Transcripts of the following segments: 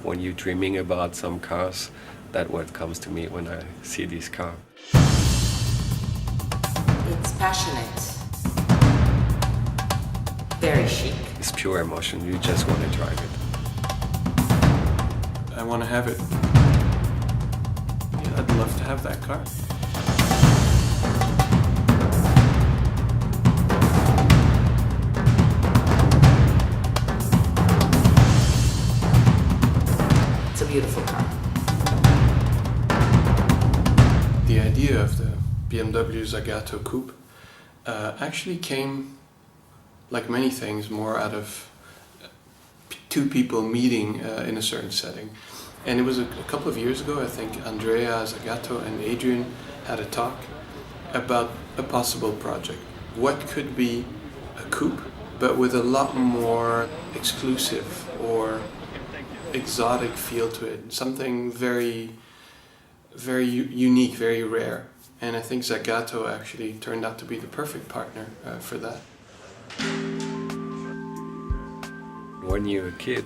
when you're dreaming about some cars, that's what comes to me when I see this car. It's passionate, very chic. It's pure emotion, you just want to drive it. I want to have it. Yeah, I'd love to have that car. It's a beautiful car. The idea of the BMW Zagato Coupe actually came, like many things, more out of two people meeting in a certain setting. And it was a couple of years ago, I think Andrea Zagato and Adrian had a talk about a possible project. What could be a coupe, but with a lot more exclusive or exotic feel to it. Something very unique, very rare. And I think Zagato actually turned out to be the perfect partner for that. When you're a kid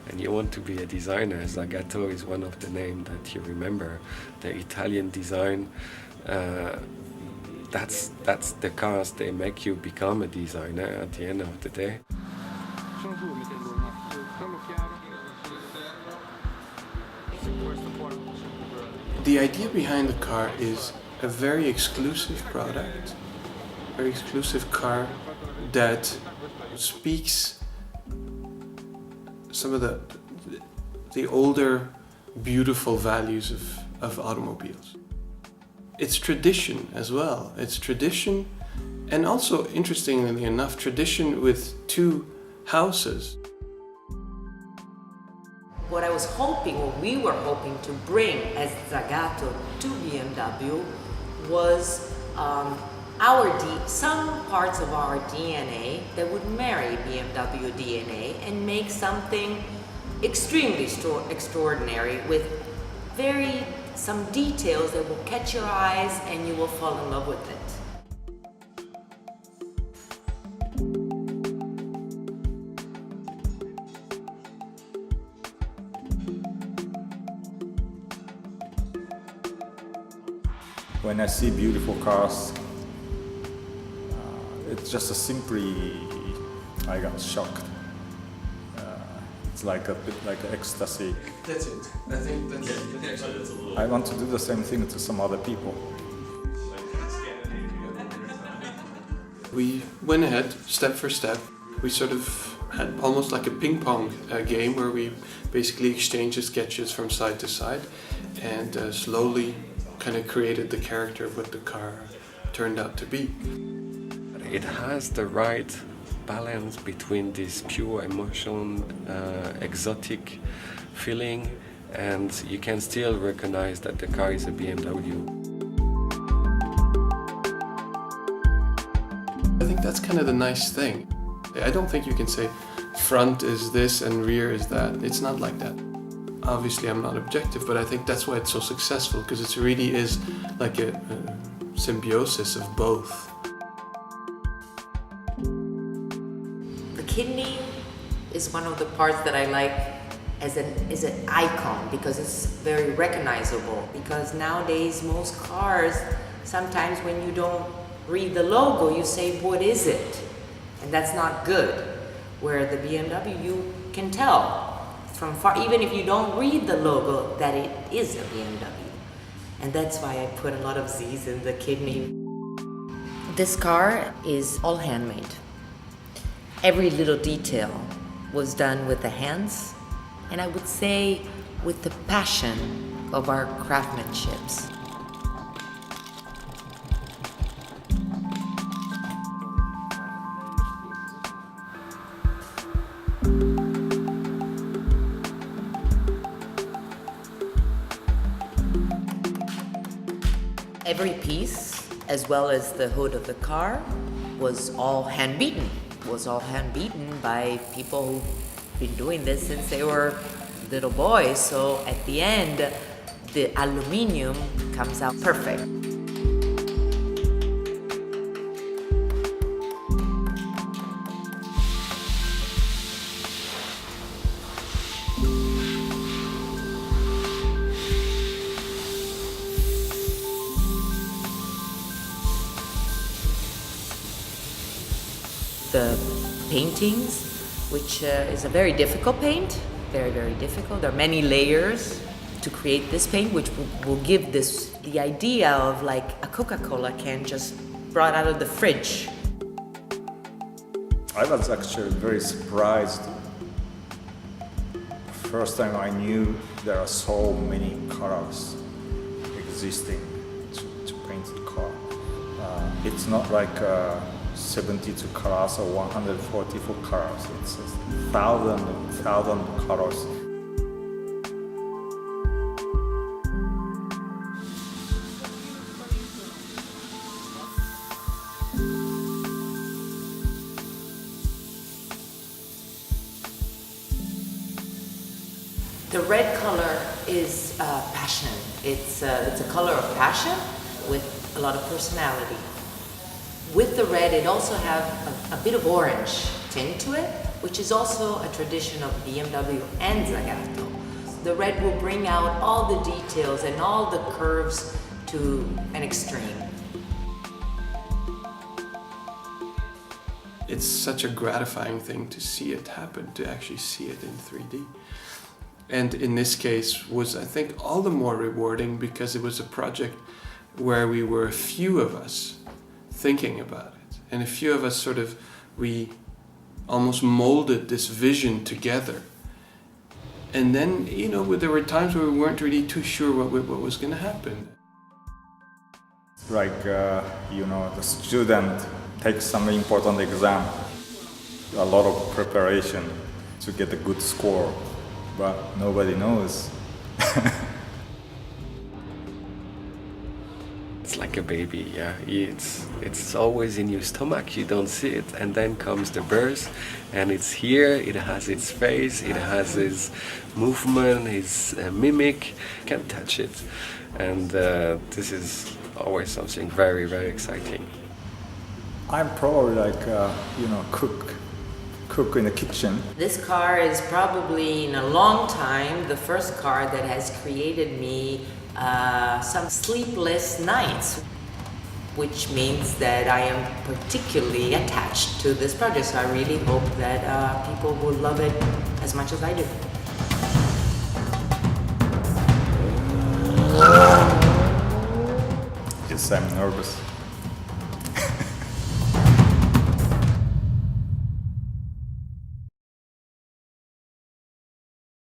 and you want to be a designer, Zagato is one of the names that you remember. The Italian design, that's the cars they make you become a designer at the end of the day. The idea behind the car is a very exclusive product, very exclusive car that speaks some of the older, beautiful values of automobiles. It's tradition as well. It's tradition, and also, interestingly enough, tradition with two houses. What I was hoping, or we were hoping to bring as Zagato to BMW was some parts of our DNA that would marry BMW DNA and make something extremely extraordinary with some details that will catch your eyes and you will fall in love with it. When I see beautiful cars, it's just I got shocked. It's like a bit like ecstasy. That's it. I think that's it. I want to do the same thing to some other people. We went ahead, step for step. We sort of had almost like a ping pong game where we basically exchanged sketches from side to side and slowly kind of created the character of what the car turned out to be. It has the right balance between this pure emotion, exotic feeling, and you can still recognize that the car is a BMW. I think that's kind of the nice thing. I don't think you can say front is this and rear is that. It's not like that. Obviously I'm not objective, but I think that's why it's so successful, because it really is like a symbiosis of both. The kidney is one of the parts that I like as an icon because it's very recognizable. Because nowadays most cars, sometimes when you don't read the logo, you say, what is it? And that's not good. Where the BMW, you can tell from far, even if you don't read the logo, that it is a BMW. And that's why I put a lot of Z's in the kidney. This car is all handmade. Every little detail was done with the hands, and I would say with the passion of our craftsmanships. Every piece, as well as the hood of the car, was all hand-beaten. Was all hand-beaten by people who've been doing this since they were little boys. So at the end, the aluminum comes out perfect. the paintings, which is a very difficult paint, very, very difficult. There are many layers to create this paint, which will give this the idea of like a Coca-Cola can just brought out of the fridge. I was actually very surprised. First time I knew there are so many colors existing to paint the car. It's not like 72 colors or 144 colors. It's a thousand colors. The red color is passion. It's a color of passion with a lot of personality. With the red, it also has a bit of orange tint to it, which is also a tradition of BMW and Zagato. The red will bring out all the details and all the curves to an extreme. It's such a gratifying thing to see it happen, to actually see it in 3D. And in this case was, I think, all the more rewarding because it was a project where we were a few of us thinking about it. And a few of us we almost molded this vision together. And then, there were times where we weren't really too sure what was going to happen. Like, the student takes some important exam, a lot of preparation to get a good score, but nobody knows. It's like a baby, yeah. It's always in your stomach, you don't see it, and then comes the birth, and it's here, it has its face, it has its movement, its mimic, you can't touch it. And this is always something very, very exciting. I'm probably like, cook in the kitchen. This car is probably, in a long time, the first car that has created me some sleepless nights, which means that I am particularly attached to this project. So I really hope that people will love it as much as I do. Yes, I'm nervous.